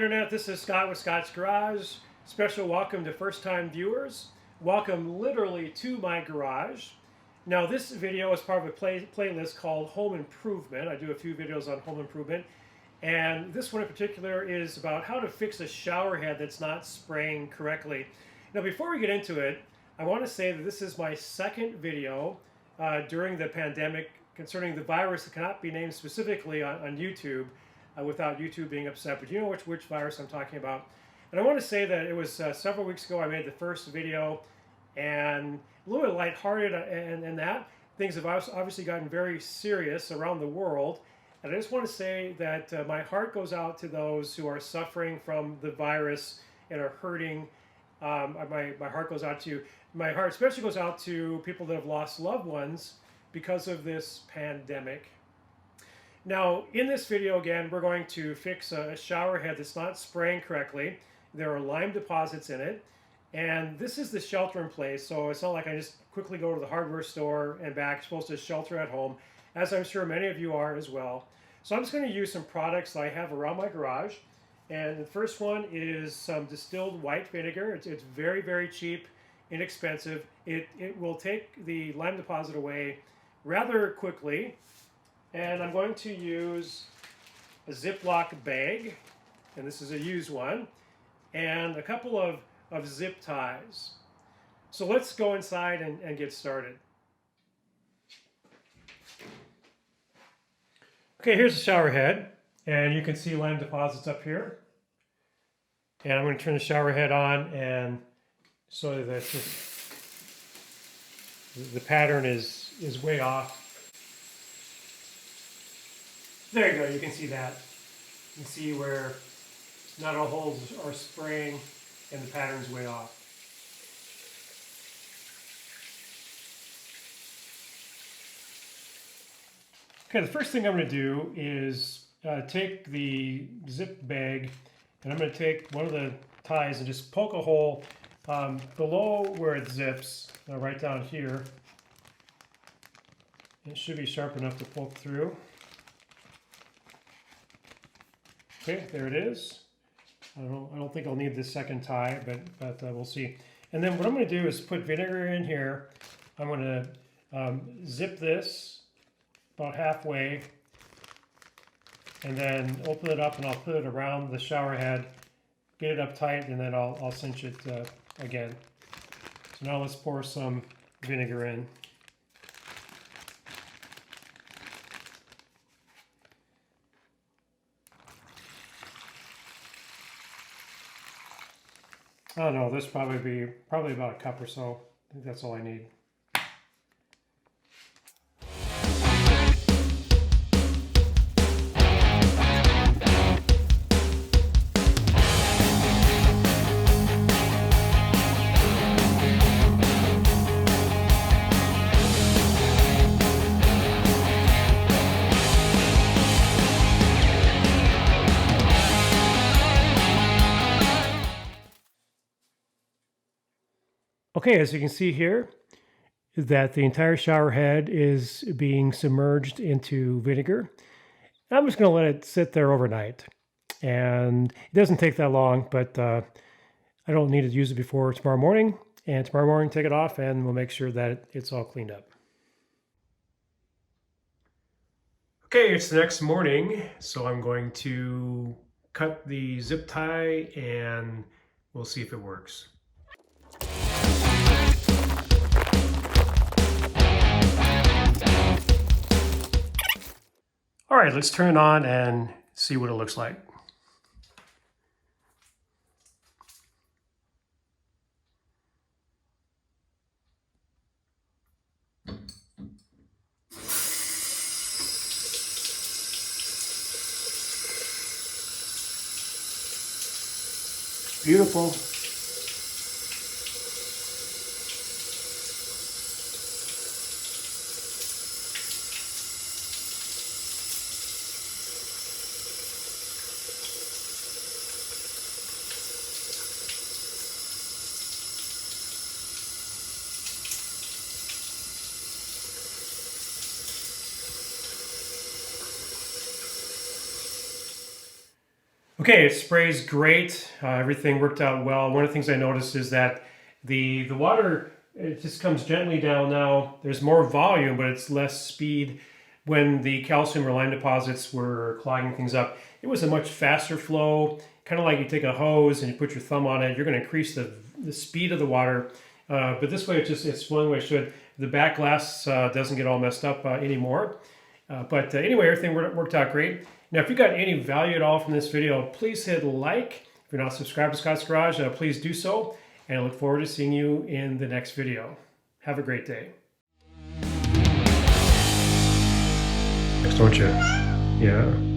Internet, this is Scott with Scott's Garage. Special welcome to first-time viewers. Welcome literally to my garage. Now this video is part of a playlist called Home Improvement. I do a few videos on home improvement. And this one in particular is about how to fix a shower head that's not spraying correctly. Now before we get into it, I want to say that this is my second video during the pandemic concerning the virus that cannot be named specifically on YouTube. Without YouTube being upset, but you know which virus I'm talking about. And I want to say that it was several weeks ago I made the first video, and a little bit lighthearted, and that things have obviously gotten very serious around the world. And I just want to say that my heart goes out to those who are suffering from the virus and are hurting. My heart goes out to my heart especially goes out to people that have lost loved ones because of this pandemic. Now, in this video, again, we're going to fix a shower head that's not spraying correctly. There are lime deposits in it, and this is the shelter in place, so it's not like I just quickly go to the hardware store and back. You're supposed to shelter at home, as I'm sure many of you are as well. So I'm just going to use some products that I have around my garage, and the first one is some distilled white vinegar. It's very, very cheap, inexpensive. It will take the lime deposit away rather quickly. And I'm going to use a Ziploc bag, and this is a used one, and a couple of zip ties. So let's go inside and get started. Okay, here's the shower head, and you can see lime deposits up here. And I'm going to turn the shower head on, and so that the pattern is way off. There you go, you can see that. You can see where not all holes are spraying and the pattern's way off. Okay, the first thing I'm going to do is take the zip bag, and I'm going to take one of the ties and just poke a hole below where it zips, right down here. It should be sharp enough to poke through. Okay, there it is. I don't think I'll need this second tie, but we'll see. And then what I'm going to do is put vinegar in here. I'm going to zip this about halfway, and then open it up, and I'll put it around the shower head, get it up tight, and then I'll cinch it again. So now let's pour some vinegar in. I don't know, this probably about a cup or so. I think that's all I need. Okay, as you can see here, that the entire shower head is being submerged into vinegar. I'm just going to let it sit there overnight. And it doesn't take that long, but I don't need to use it before tomorrow morning. And tomorrow morning, take it off, and we'll make sure that it's all cleaned up. Okay, it's the next morning, so I'm going to cut the zip tie, and we'll see if it works. All right, let's turn it on and see what it looks like. Beautiful. Okay, it sprays great. Everything worked out well. One of the things I noticed is that the water, it just comes gently down now. There's more volume, but it's less speed. When the calcium or lime deposits were clogging things up, it was a much faster flow, kind of like you take a hose and you put your thumb on it. You're going to increase the speed of the water. But this way, it's one way it should. The back glass doesn't get all messed up anymore. But anyway, everything worked out great. Now, if you got any value at all from this video, please hit like. If you're not subscribed to Scott's Garage, please do so. And I look forward to seeing you in the next video. Have a great day. Don't you? Yeah.